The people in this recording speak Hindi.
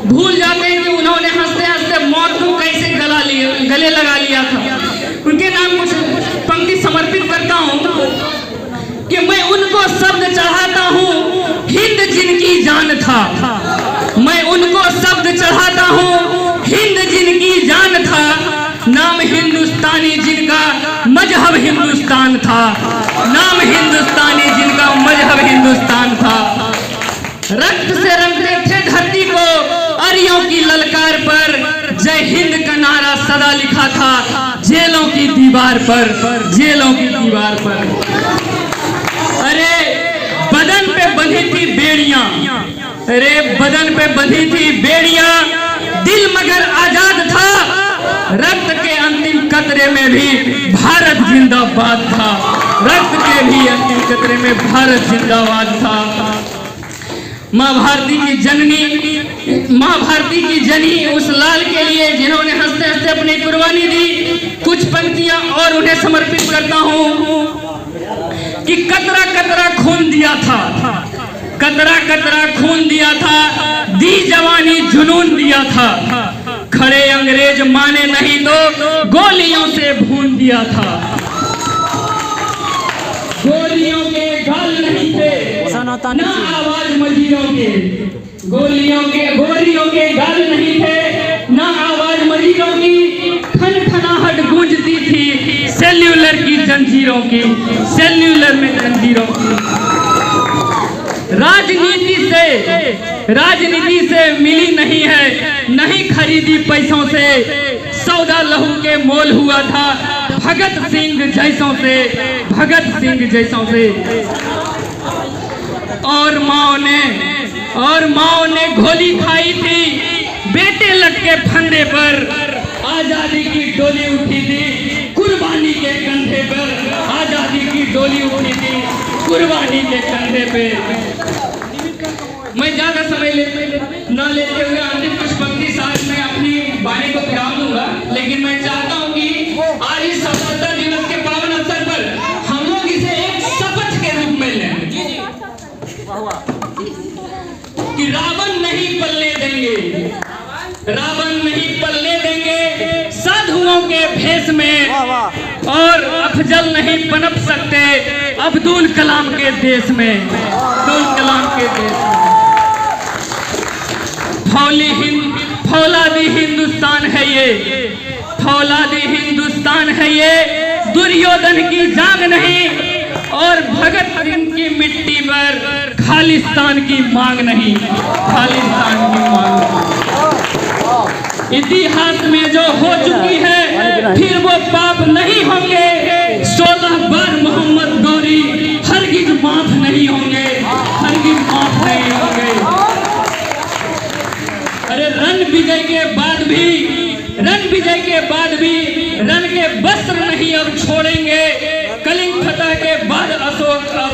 भूल जाते हैं कि उन्होंने हंसते हंसते मौत को कैसे गले लगा लिया था। उनके नाम कुछ पंक्ति समर्पित करता हूँ कि मैं उनको शब्द चढ़ाता हूँ हिंद जिनकी जान था, मैं उनको शब्द चढ़ाता हूँ हिंद जिनकी जान था, नाम हिंदुस्तानी जिनका मजहब हिंदुस्तान था, नाम हिंदुस्तानी जिनका मजहब हिंदुस्तान था। रक्त से रंगते थे धरती को अरियों की ललकार पर, जय हिंद का नारा सदा लिखा था जेलों की दीवार पर, जेलों की दीवार पर। अरे बदन पे बंधी थी बेड़ियां, अरे बदन पे बंधी थी बेड़ियां, दिल मगर आजाद था, रक्त के अंतिम कतरे में भी भारत जिंदाबाद था, रक्त के भी अंतिम कतरे में भारत जिंदाबाद था। माँ भारती की जननी, माँ भारती की जनी उस लाल के लिए जिन्होंने हंसते हंसते अपनी कुर्बानी दी। कुछ पंक्तियां और उन्हें समर्पित करता हूँ कि कतरा कतरा खून दिया था, कतरा कतरा खून दिया था, दी जवानी जुनून दिया था, खड़े अंग्रेज माने नहीं तो गोलियों से भून दिया था, गोलियों के गाल नहीं थे ना आवाज मजीरों के, गोलियों के गाल नहीं थे ना आवाज मजीरों की, खनखनाहट गूंजती थी सेल्यूलर की जंजीरों की, सेल्यूलर में जंजीरों की। राजनीति से मिली नहीं है, नहीं खरीदी पैसों से, सौदा लहू के मोल हुआ था भगत सिंह जैसों से, भगत सिंह जैसों से। और माओ ने गोली खाई थी बेटे लटके फंदे पर, आजादी की डोली उठी थी कुर्बानी के कंधे पर, आजादी की डोली उठी थी कुर्बानी के कंधे पे। मैं ज्यादा समय न लेते हुए अंतिम कुछ पंक्ति साथ में अपनी वाणी को विराम दूंगा, लेकिन मैं चाहता हूं कि आज इस स्वतंत्रता दिवस के पावन अवसर पर हम लोग इसे एक शपथ के रूप में लें कि रावण नहीं पलने देंगे, रावण नहीं पलने देंगे साधुओं के भेष में, और अफजल नहीं पनप सकते अब्दुल कलाम के देश में, अब्दुल कलाम के देश में। फौलादी हिंदुस्तान है ये, फौलादी हिंदुस्तान है ये, दुर्योधन की जांग नहीं, और भगत सिंह की मिट्टी पर खालिस्तान की मांग नहीं, खालिस्तान की मांग। इतिहास में जो हो चुकी है फिर वो पाप नहीं होंगे, 16 बार मोहम्मद गौरी हरगिज माफ नहीं होंगे, हरगिज माफ नहीं होंगे। अरे रण विजय के बाद भी रण के वस्त्र नहीं अब छोड़ेंगे, कलिंग फतह के बाद अशोक अब